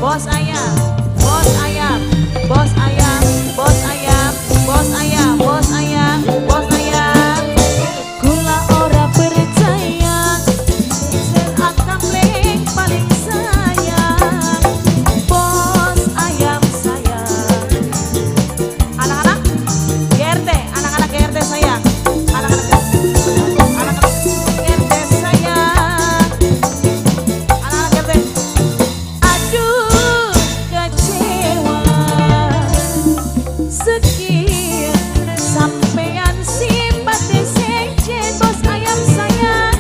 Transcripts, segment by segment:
Bos ayam, bos ayam, bos ayam, bos ayam, bos ayam, bos ayam, bos ayam. Kula ora percaya, akam leng paling sayang. Bos ayam sayang. Anak-anak GRT, anak-anak GRT sayang. Anak-anak GRT sayang. Anak-anak GRT. Sekian sampean simpati sejen bos ayam sayang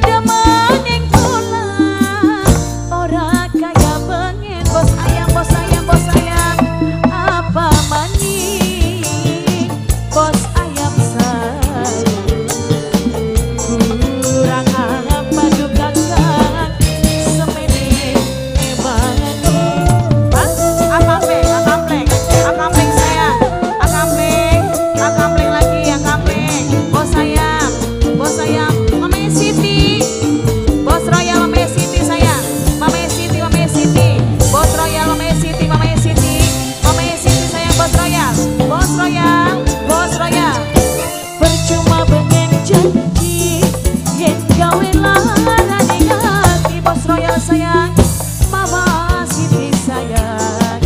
demen yang kula ora kaya bengen bos ayam apa maning bos ayam sayang kurang apa dukakan semene emang akampleng sayang akampleng lagi akampleng bos ayam Mama Siti bos royal Mama Siti sayang Mama Siti bos royal Mama Siti sayang bos royal percuma bengen janji yen gawe lara di hati bos royal sayang Mama Siti sayang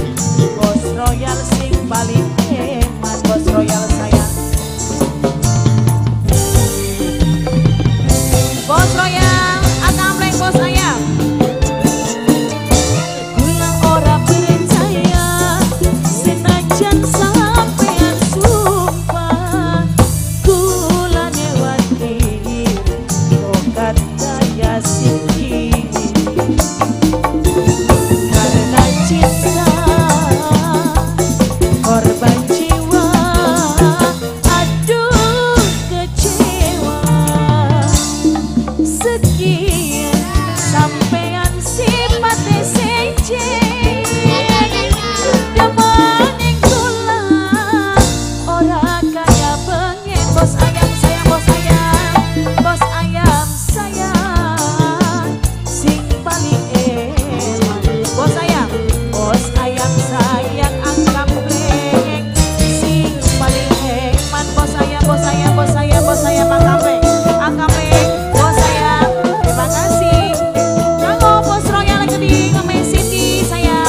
bos royal sing paling hemat bos royal sayang bos royal akampleng bos ayam kula ora percaya senajan sampean sumpah kula newati tokat daya siki karena cinta korban jiwa aduh kecewa sekian sampean simpati sejen demen yang kula ora kaya bengen bos ayam sayang sing paling eman bos ayam sayang akampleng sing paling hemat bos ayam akampleng bos ayam terima kasih kanggo bos royal gede Mama Siti sayang